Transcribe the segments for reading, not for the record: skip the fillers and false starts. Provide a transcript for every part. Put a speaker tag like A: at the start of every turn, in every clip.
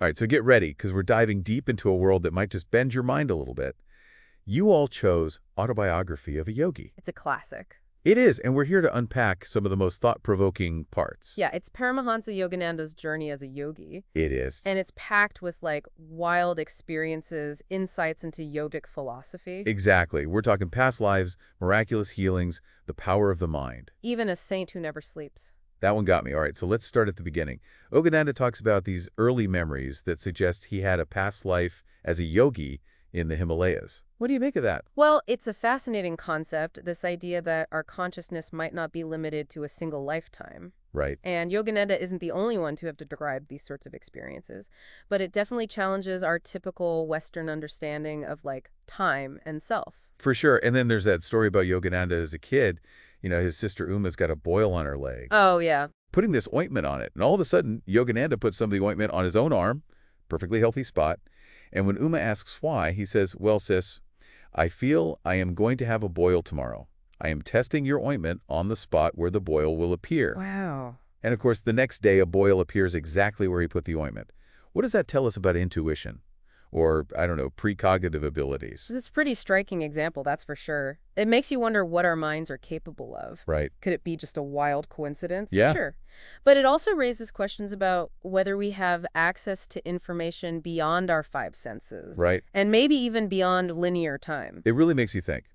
A: All right, so get ready, because we're diving deep into a world that might just bend your mind a little bit. You all chose Autobiography of a Yogi.
B: It's a classic.
A: It is, and we're here to unpack some of the most thought-provoking parts.
B: Yeah, it's Paramhansa Yogananda's journey as a yogi.
A: It is.
B: And it's packed with, like, wild experiences, insights into yogic philosophy.
A: Exactly. We're talking past lives, miraculous healings, the power of the mind.
B: Even a saint who never sleeps.
A: That one got me. All right, so let's start at the beginning. Yogananda talks about these early memories that suggest he had a past life as a yogi in the Himalayas. What do you make of that?
B: Well, it's a fascinating concept, this idea that our consciousness might not be limited to a single lifetime.
A: Right.
B: And Yogananda isn't the only one to have described these sorts of experiences, but it definitely challenges our typical Western understanding of, like, time and self.
A: For sure. And then there's that story about Yogananda as a kid. You know, his sister Uma's got a boil on her leg.
B: Oh, yeah.
A: Putting this ointment on it. And all of a sudden, Yogananda puts some of the ointment on his own arm, perfectly healthy spot. And when Uma asks why, he says, "Well, sis, I feel I am going to have a boil tomorrow. I am testing your ointment on the spot where the boil will appear."
B: Wow.
A: And of course, the next day, a boil appears exactly where he put the ointment. What does that tell us about intuition? Or, I don't know, precognitive abilities?
B: It's a pretty striking example, that's for sure. It makes you wonder what our minds are capable of.
A: Right.
B: Could it be just a wild coincidence?
A: Yeah.
B: Sure. But it also raises questions about whether we have access to information beyond our five senses.
A: Right.
B: And maybe even beyond linear time.
A: It really makes you think.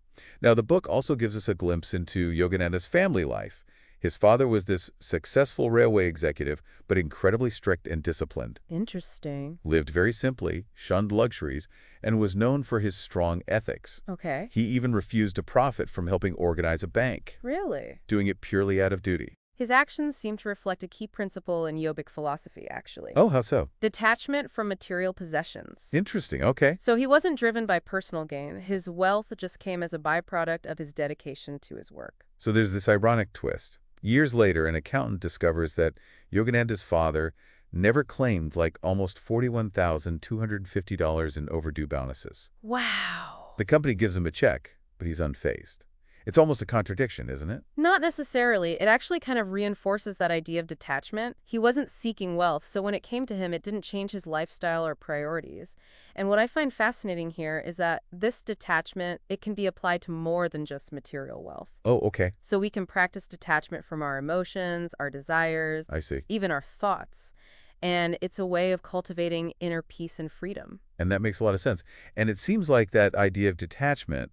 A: Now, the book also gives us a glimpse into Yogananda's family life. His father was this successful railway executive, but incredibly strict and disciplined.
B: Interesting.
A: Lived very simply, shunned luxuries, and was known for his strong ethics.
B: Okay.
A: He even refused to profit from helping organize a bank,
B: Really?
A: doing it purely out of duty.
B: His actions seem to reflect a key principle in yogic philosophy, actually.
A: Oh, how so?
B: Detachment from material possessions.
A: Interesting. Okay.
B: So he wasn't driven by personal gain. His wealth just came as a byproduct of his dedication to his work.
A: So there's this ironic twist. Years later, an accountant discovers that Yogananda's father never claimed like almost $41,250 in overdue bonuses.
B: Wow.
A: The company gives him a check, but he's unfazed. It's almost a contradiction, isn't it?
B: Not necessarily. It actually kind of reinforces that idea of detachment. He wasn't seeking wealth, so when it came to him, it didn't change his lifestyle or priorities. And what I find fascinating here is that this detachment, it can be applied to more than just material wealth.
A: Oh, okay.
B: So we can practice detachment from our emotions, our desires,
A: I see.
B: even our thoughts. And it's a way of cultivating inner peace and freedom.
A: And that makes a lot of sense. And it seems like that idea of detachment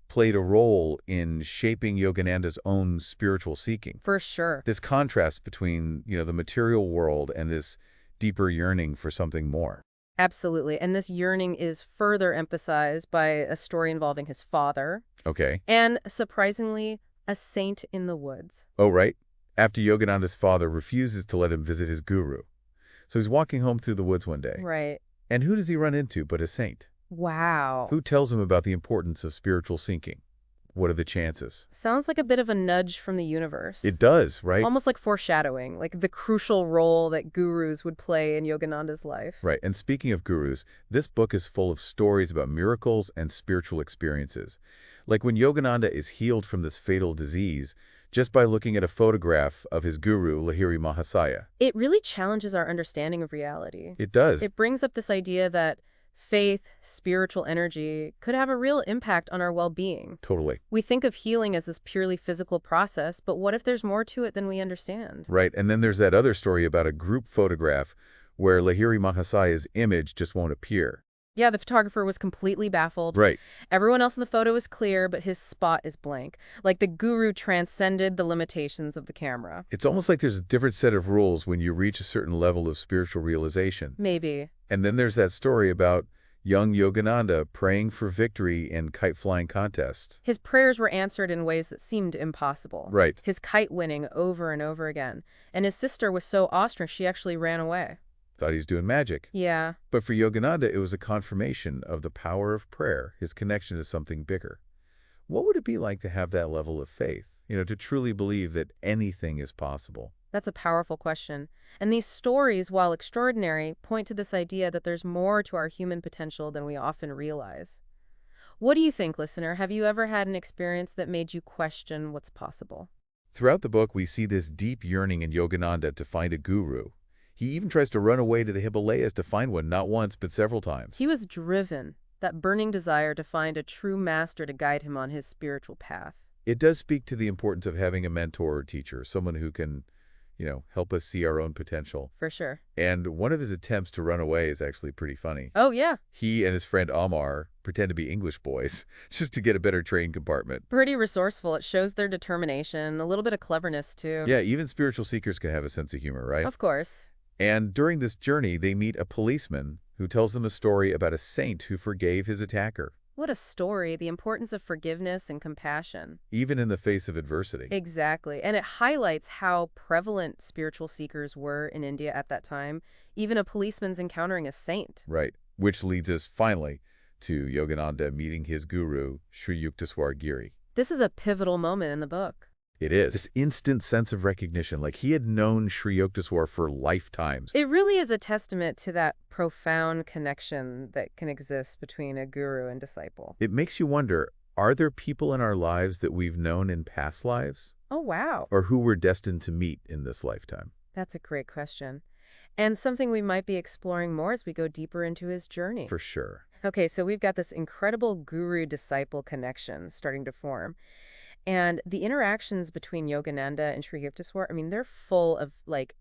A: played a role in shaping Yogananda's own spiritual seeking.
B: For sure.
A: This contrast between, the material world and this deeper yearning for something more.
B: Absolutely. And this yearning is further emphasized by a story involving his father.
A: Okay.
B: And, surprisingly, a saint in the woods.
A: Oh, right. After Yogananda's father refuses to let him visit his guru. So he's walking home through the woods one day.
B: Right.
A: And who does he run into but a saint?
B: Wow.
A: Who tells him about the importance of spiritual seeking? What are the chances?
B: Sounds like a bit of a nudge from the universe.
A: It does, right?
B: Almost like foreshadowing, like the crucial role that gurus would play in Yogananda's life.
A: Right. And speaking of gurus, this book is full of stories about miracles and spiritual experiences. Like when Yogananda is healed from this fatal disease just by looking at a photograph of his guru, Lahiri Mahasaya.
B: It really challenges our understanding of reality.
A: It does.
B: It brings up this idea that faith, spiritual energy, could have a real impact on our well-being.
A: Totally.
B: We think of healing as this purely physical process, but what if there's more to it than we understand?
A: Right. And then there's that other story about a group photograph where Lahiri Mahasaya's image just won't appear.
B: Yeah, the photographer was completely baffled.
A: Right.
B: Everyone else in the photo is clear, but his spot is blank. Like the guru transcended the limitations of the camera.
A: It's almost like there's a different set of rules when you reach a certain level of spiritual realization.
B: Maybe.
A: And then there's that story about young Yogananda praying for victory in kite-flying contests.
B: His prayers were answered in ways that seemed impossible.
A: Right.
B: His kite winning over and over again. And his sister was so awestruck she actually ran away.
A: Thought he's doing magic.
B: Yeah.
A: But for Yogananda, it was a confirmation of the power of prayer, his connection to something bigger. What would it be like to have that level of faith? To truly believe that anything is possible?
B: That's a powerful question. And these stories, while extraordinary, point to this idea that there's more to our human potential than we often realize. What do you think, listener? Have you ever had an experience that made you question what's possible?
A: Throughout the book, we see this deep yearning in Yogananda to find a guru. He even tries to run away to the Himalayas to find one, not once, but several times.
B: He was driven, that burning desire to find a true master to guide him on his spiritual path.
A: It does speak to the importance of having a mentor or teacher, someone who can, help us see our own potential.
B: For sure.
A: And one of his attempts to run away is actually pretty funny.
B: Oh, yeah.
A: He and his friend Amar pretend to be English boys just to get a better train compartment.
B: Pretty resourceful. It shows their determination, a little bit of cleverness, too.
A: Yeah, even spiritual seekers can have a sense of humor, right?
B: Of course.
A: And during this journey, they meet a policeman who tells them a story about a saint who forgave his attacker.
B: What a story, the importance of forgiveness and compassion.
A: Even in the face of adversity.
B: Exactly. And it highlights how prevalent spiritual seekers were in India at that time. Even a policeman's encountering a saint.
A: Right. Which leads us finally to Yogananda meeting his guru, Sri Yukteswar Giri.
B: This is a pivotal moment in the book.
A: It is. This instant sense of recognition, like he had known Sri Yukteswar for lifetimes.
B: It really is a testament to that profound connection that can exist between a guru and disciple.
A: It makes you wonder, are there people in our lives that we've known in past lives?
B: Oh, wow.
A: Or who we're destined to meet in this lifetime?
B: That's a great question. And something we might be exploring more as we go deeper into his journey.
A: For sure.
B: Okay, so we've got this incredible guru-disciple connection starting to form. And the interactions between Yogananda and Sri Yukteswar, I mean, they're full of,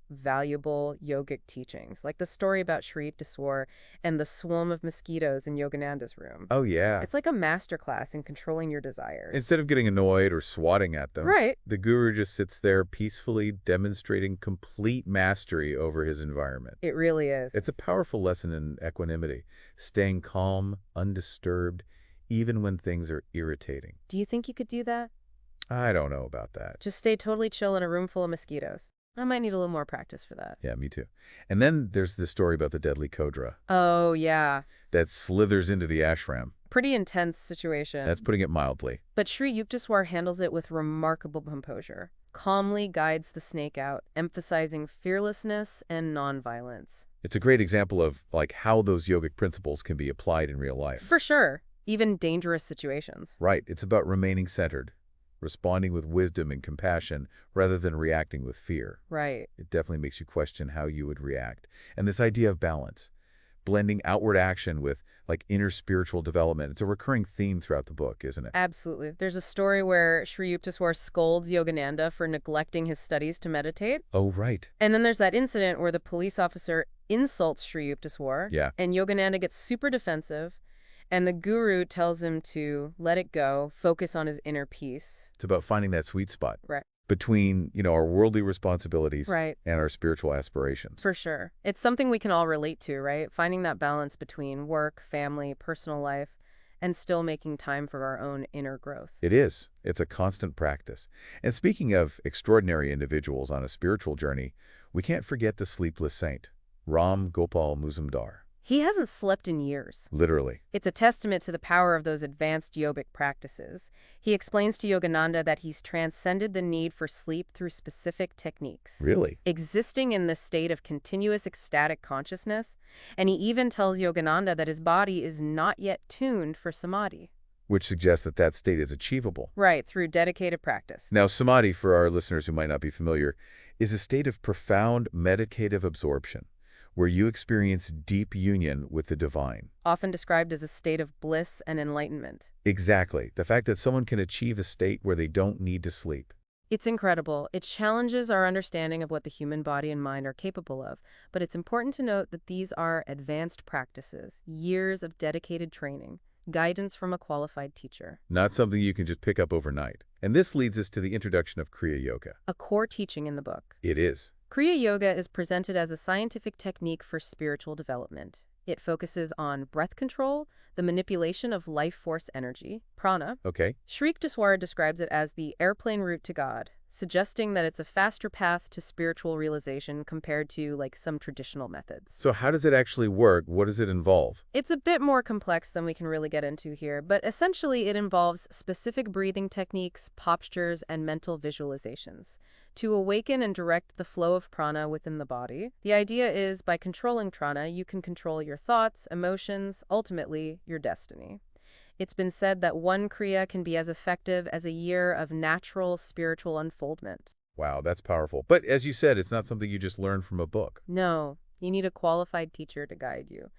B: valuable yogic teachings. Like the story about Sri Yukteswar and the swarm of mosquitoes in Yogananda's room.
A: Oh, yeah.
B: It's like a masterclass in controlling your desires.
A: Instead of getting annoyed or swatting at them,
B: Right.
A: the guru just sits there peacefully demonstrating complete mastery over his environment.
B: It really is.
A: It's a powerful lesson in equanimity, staying calm, undisturbed, even when things are irritating.
B: Do you think you could do that?
A: I don't know about that.
B: Just stay totally chill in a room full of mosquitoes. I might need a little more practice for that.
A: Yeah, me too. And then there's the story about the deadly cobra
B: Oh, yeah.
A: that slithers into the ashram.
B: Pretty intense situation.
A: That's putting it mildly.
B: But Sri Yukteswar handles it with remarkable composure. Calmly guides the snake out, emphasizing fearlessness and nonviolence.
A: It's a great example of how those yogic principles can be applied in real life.
B: For sure. Even dangerous situations.
A: Right. It's about remaining centered, responding with wisdom and compassion rather than reacting with fear.
B: Right.
A: It definitely makes you question how you would react. And this idea of balance, blending outward action with inner spiritual development. It's a recurring theme throughout the book, isn't it?
B: Absolutely. There's a story where Sri Yukteswar scolds Yogananda for neglecting his studies to meditate.
A: Oh, right.
B: And then there's that incident where the police officer insults Sri Yukteswar.
A: Yeah.
B: And Yogananda gets super defensive. And the guru tells him to let it go, focus on his inner peace.
A: It's about finding that sweet spot.
B: Right.
A: Between, our worldly responsibilities
B: Right.
A: and our spiritual aspirations.
B: For sure. It's something we can all relate to, right? Finding that balance between work, family, personal life, and still making time for our own inner growth.
A: It is. It's a constant practice. And speaking of extraordinary individuals on a spiritual journey, we can't forget the sleepless saint, Ram Gopal Muzumdar.
B: He hasn't slept in years.
A: Literally.
B: It's a testament to the power of those advanced yogic practices. He explains to Yogananda that he's transcended the need for sleep through specific techniques.
A: Really?
B: Existing in this state of continuous ecstatic consciousness, and he even tells Yogananda that his body is not yet tuned for samadhi.
A: Which suggests that that state is achievable.
B: Right, through dedicated practice.
A: Now, samadhi, for our listeners who might not be familiar, is a state of profound meditative absorption, where you experience deep union with the divine.
B: Often described as a state of bliss and enlightenment.
A: Exactly. The fact that someone can achieve a state where they don't need to sleep.
B: It's incredible. It challenges our understanding of what the human body and mind are capable of. But it's important to note that these are advanced practices, years of dedicated training, guidance from a qualified teacher.
A: Not something you can just pick up overnight. And this leads us to the introduction of Kriya Yoga.
B: A core teaching in the book.
A: It is.
B: Kriya Yoga is presented as a scientific technique for spiritual development. It focuses on breath control, the manipulation of life force energy, prana.
A: Okay.
B: Sri Yukteswar describes it as the airplane route to God, suggesting that it's a faster path to spiritual realization compared to some traditional methods.
A: So how does it actually work? What does it involve?
B: It's a bit more complex than we can really get into here, but essentially it involves specific breathing techniques, postures, and mental visualizations to awaken and direct the flow of prana within the body. The idea is by controlling prana, you can control your thoughts, emotions, ultimately your destiny. It's been said that one Kriya can be as effective as a year of natural spiritual unfoldment.
A: Wow, that's powerful. But as you said, it's not something you just learn from a book.
B: No, you need a qualified teacher to guide you.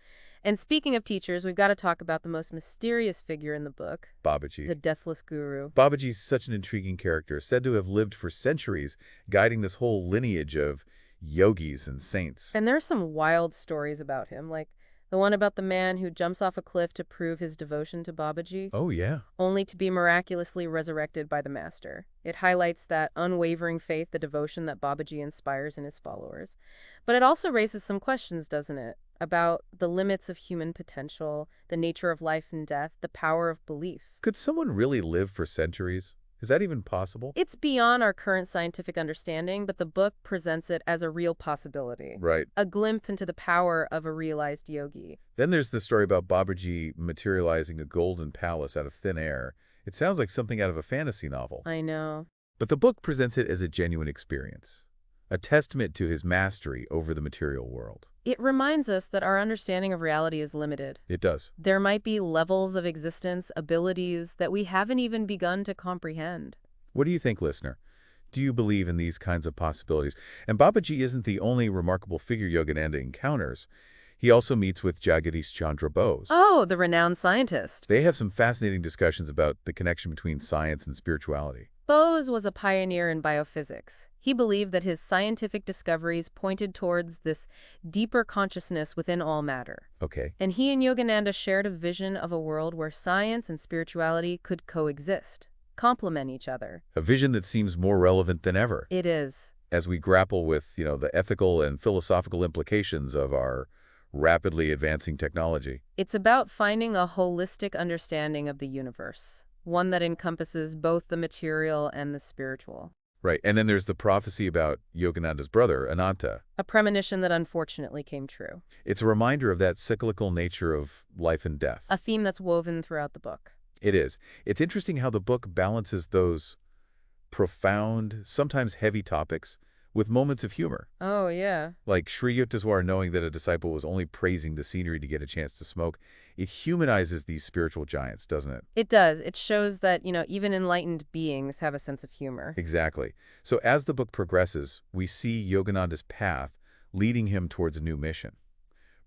B: And speaking of teachers, we've got to talk about the most mysterious figure in the book,
A: Babaji.
B: the deathless guru.
A: Babaji's such an intriguing character, said to have lived for centuries, guiding this whole lineage of yogis and saints.
B: And there are some wild stories about him, like the one about the man who jumps off a cliff to prove his devotion to Babaji,
A: Oh, yeah.
B: only to be miraculously resurrected by the master. It highlights that unwavering faith, the devotion that Babaji inspires in his followers. But it also raises some questions, doesn't it? About the limits of human potential, the nature of life and death, the power of belief.
A: Could someone really live for centuries? Is that even possible?
B: It's beyond our current scientific understanding, but the book presents it as a real possibility.
A: Right.
B: A glimpse into the power of a realized yogi.
A: Then there's the story about Babaji materializing a golden palace out of thin air. It sounds like something out of a fantasy novel.
B: I know.
A: But the book presents it as a genuine experience, a testament to his mastery over the material world.
B: It reminds us that our understanding of reality is limited.
A: It does.
B: There might be levels of existence, abilities that we haven't even begun to comprehend.
A: What do you think, listener? Do you believe in these kinds of possibilities? And Babaji isn't the only remarkable figure Yogananda encounters. He also meets with Jagadish Chandra Bose.
B: Oh, the renowned scientist.
A: They have some fascinating discussions about the connection between science and spirituality.
B: Bose was a pioneer in biophysics. He believed that his scientific discoveries pointed towards this deeper consciousness within all matter.
A: Okay.
B: And he and Yogananda shared a vision of a world where science and spirituality could coexist, complement each other.
A: A vision that seems more relevant than ever
B: It is.
A: as we grapple with, the ethical and philosophical implications of our rapidly advancing technology.
B: It's about finding a holistic understanding of the universe, one that encompasses both the material and the spiritual.
A: Right. And then there's the prophecy about Yogananda's brother, Ananta.
B: A premonition that unfortunately came true.
A: It's a reminder of that cyclical nature of life and death.
B: A theme that's woven throughout the book.
A: It is. It's interesting how the book balances those profound, sometimes heavy topics with moments of humor.
B: Oh, yeah.
A: Like Sri Yukteswar knowing that a disciple was only praising the scenery to get a chance to smoke. It humanizes these spiritual giants, doesn't it?
B: It does. It shows that, even enlightened beings have a sense of humor.
A: Exactly. So as the book progresses, we see Yogananda's path leading him towards a new mission,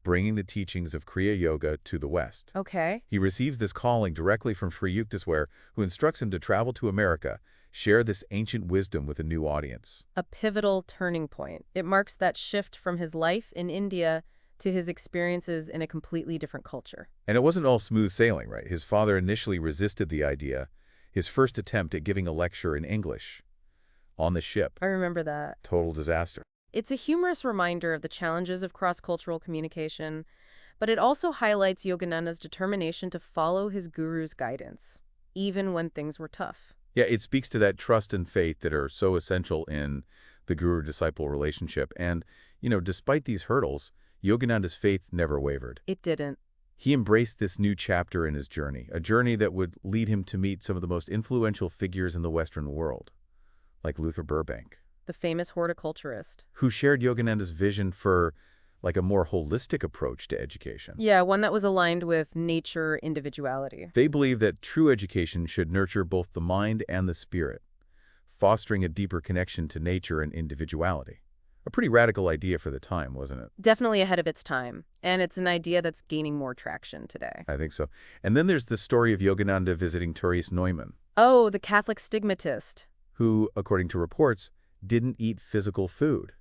A: bringing the teachings of Kriya Yoga to the West.
B: Okay.
A: He receives this calling directly from Sri Yukteswar, who instructs him to travel to America, share this ancient wisdom with a new audience.
B: A pivotal turning point. It marks that shift from his life in India to his experiences in a completely different culture.
A: And it wasn't all smooth sailing, right? His father initially resisted the idea, his first attempt at giving a lecture in English on the ship.
B: I remember that.
A: Total disaster.
B: It's a humorous reminder of the challenges of cross-cultural communication, but it also highlights Yogananda's determination to follow his guru's guidance, even when things were tough.
A: Yeah, it speaks to that trust and faith that are so essential in the guru-disciple relationship. And, despite these hurdles, Yogananda's faith never wavered.
B: It didn't.
A: He embraced this new chapter in his journey, a journey that would lead him to meet some of the most influential figures in the Western world, like Luther Burbank,
B: The famous horticulturist.
A: who shared Yogananda's vision for a more holistic approach to education.
B: Yeah, one that was aligned with nature, individuality.
A: They believe that true education should nurture both the mind and the spirit, fostering a deeper connection to nature and individuality. A pretty radical idea for the time, wasn't it?
B: Definitely ahead of its time, and it's an idea that's gaining more traction today.
A: I think so. And then there's the story of Yogananda visiting Therese Neumann,
B: Oh, the Catholic stigmatist.
A: who, according to reports, didn't eat physical food.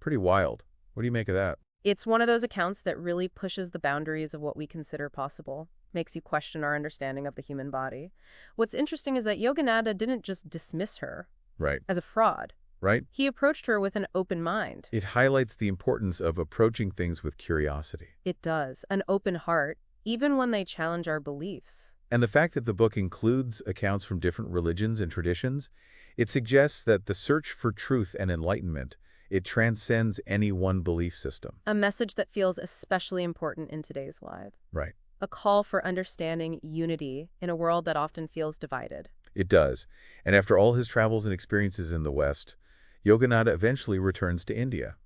A: Pretty wild. What do you make of that?
B: It's one of those accounts that really pushes the boundaries of what we consider possible, makes you question our understanding of the human body. What's interesting is that Yogananda didn't just dismiss her
A: Right.
B: as a fraud.
A: Right?
B: He approached her with an open mind.
A: It highlights the importance of approaching things with curiosity.
B: It does. An open heart, even when they challenge our beliefs.
A: And the fact that the book includes accounts from different religions and traditions, it suggests that the search for truth and enlightenment, it transcends any one belief system.
B: A message that feels especially important in today's life.
A: Right.
B: A call for understanding unity in a world that often feels divided.
A: It does. And after all his travels and experiences in the West, Yogananda eventually returns to India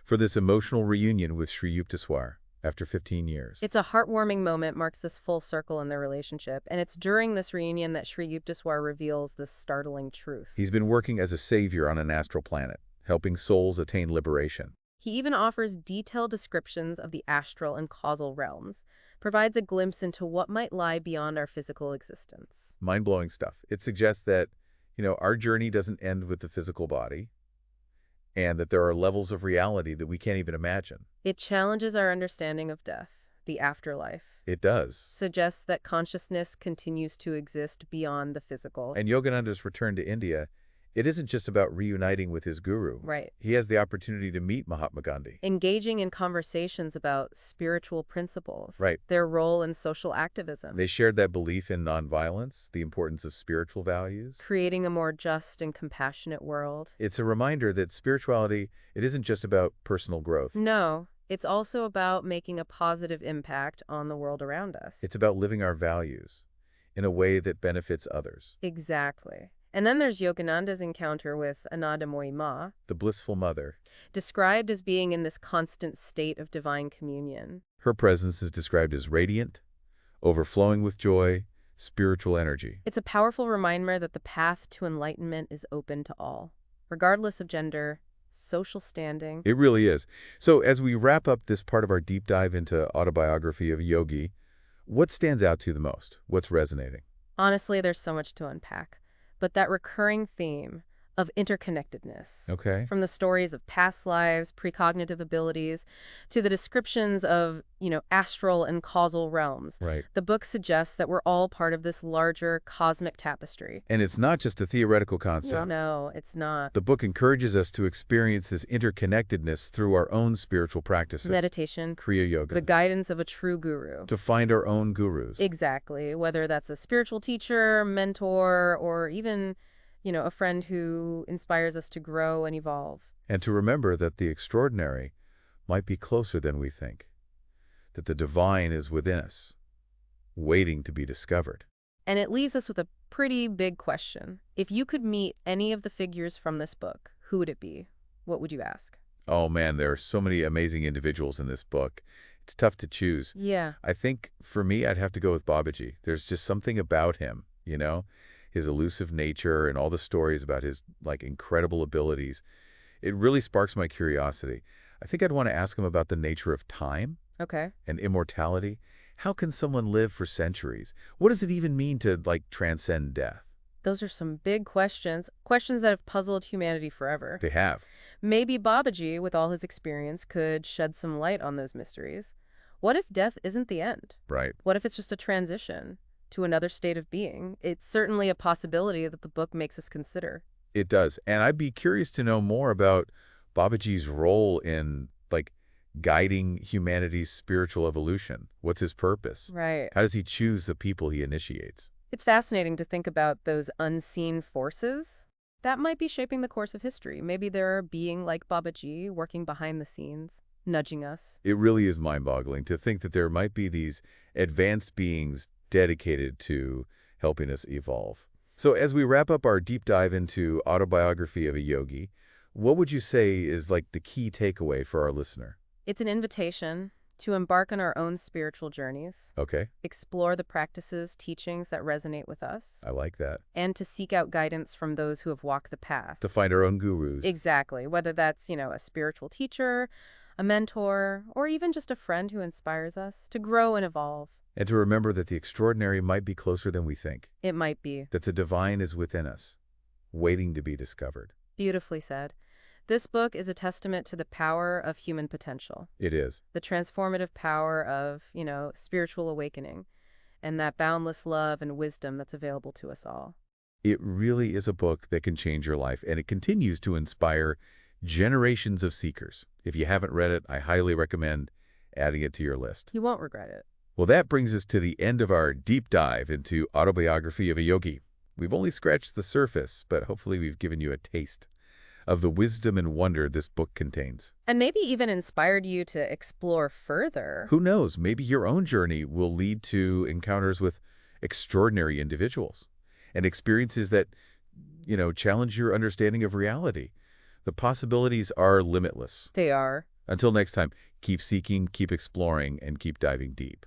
A: for this emotional reunion with Sri Yukteswar. after 15 years.
B: It's a heartwarming moment, marks this full circle in their relationship, and it's during this reunion that Sri Yukteswar reveals this startling truth.
A: He's been working as a savior on an astral planet, helping souls attain liberation.
B: He even offers detailed descriptions of the astral and causal realms, provides a glimpse into what might lie beyond our physical existence.
A: Mind-blowing stuff. It suggests that, our journey doesn't end with the physical body, and that there are levels of reality that we can't even imagine.
B: It challenges our understanding of death, the afterlife.
A: It does.
B: Suggests that consciousness continues to exist beyond the physical.
A: And Yogananda's return to India, it isn't just about reuniting with his guru.
B: Right.
A: He has the opportunity to meet Mahatma Gandhi.
B: Engaging in conversations about spiritual principles.
A: Right.
B: Their role in social activism.
A: They shared that belief in nonviolence, the importance of spiritual values.
B: Creating a more just and compassionate world.
A: It's a reminder that spirituality, it isn't just about personal growth.
B: No, it's also about making a positive impact on the world around us.
A: It's about living our values in a way that benefits others.
B: Exactly. And then there's Yogananda's encounter with Anandamoyi Ma,
A: The blissful mother.
B: described as being in this constant state of divine communion.
A: Her presence is described as radiant, overflowing with joy, spiritual energy.
B: It's a powerful reminder that the path to enlightenment is open to all, regardless of gender, social standing.
A: It really is. So as we wrap up this part of our deep dive into Autobiography of Yogi, what stands out to you the most? What's resonating?
B: Honestly, there's so much to unpack. But that recurring theme of interconnectedness.
A: Okay.
B: From the stories of past lives, precognitive abilities, to the descriptions of, astral and causal realms.
A: Right.
B: The book suggests that we're all part of this larger cosmic tapestry.
A: And it's not just a theoretical concept.
B: No, it's not.
A: The book encourages us to experience this interconnectedness through our own spiritual practices.
B: Meditation,
A: Kriya Yoga.
B: the guidance of a true guru.
A: To find our own gurus.
B: Exactly. Whether that's a spiritual teacher, mentor, or even a friend who inspires us to grow and evolve.
A: And to remember that the extraordinary might be closer than we think, that the divine is within us, waiting to be discovered.
B: And it leaves us with a pretty big question. If you could meet any of the figures from this book, who would it be? What would you ask?
A: Oh man, there are so many amazing individuals in this book. It's tough to choose.
B: Yeah.
A: I think for me, I'd have to go with Babaji. There's just something about him, his elusive nature and all the stories about his incredible abilities. It really sparks my curiosity. I think I'd want to ask him about the nature of time.
B: Okay.
A: And immortality. How can someone live for centuries? What does it even mean to transcend death?
B: Those are some big questions that have puzzled humanity forever.
A: They have.
B: Maybe Babaji, with all his experience, could shed some light on those mysteries. What if death isn't the end?
A: Right.
B: What if it's just a transition to another state of being? It's certainly a possibility that the book makes us consider.
A: It does. And I'd be curious to know more about Babaji's role in, guiding humanity's spiritual evolution. What's his purpose?
B: Right.
A: How does he choose the people he initiates?
B: It's fascinating to think about those unseen forces that might be shaping the course of history. Maybe there are being like Babaji working behind the scenes, nudging us.
A: It really is mind-boggling to think that there might be these advanced beings dedicated to helping us evolve. So as we wrap up our deep dive into Autobiography of a Yogi, what would you say is the key takeaway for our listener?
B: It's an invitation to embark on our own spiritual journeys,
A: Okay.
B: explore the practices, teachings that resonate with us,
A: I like that.
B: and to seek out guidance from those who have walked the path.
A: To find our own gurus.
B: Exactly. Whether that's, a spiritual teacher, a mentor, or even just a friend who inspires us to grow and evolve.
A: And to remember that the extraordinary might be closer than we think.
B: It might be.
A: That the divine is within us, waiting to be discovered.
B: Beautifully said. This book is a testament to the power of human potential.
A: It is.
B: The transformative power of, spiritual awakening, and that boundless love and wisdom that's available to us all.
A: It really is a book that can change your life, and it continues to inspire generations of seekers. If you haven't read it, I highly recommend adding it to your list.
B: You won't regret it.
A: Well, that brings us to the end of our deep dive into Autobiography of a Yogi. We've only scratched the surface, but hopefully we've given you a taste of the wisdom and wonder this book contains.
B: And maybe even inspired you to explore further.
A: Who knows, maybe your own journey will lead to encounters with extraordinary individuals and experiences that, challenge your understanding of reality. The possibilities are limitless.
B: They are.
A: Until next time, keep seeking, keep exploring, and keep diving deep.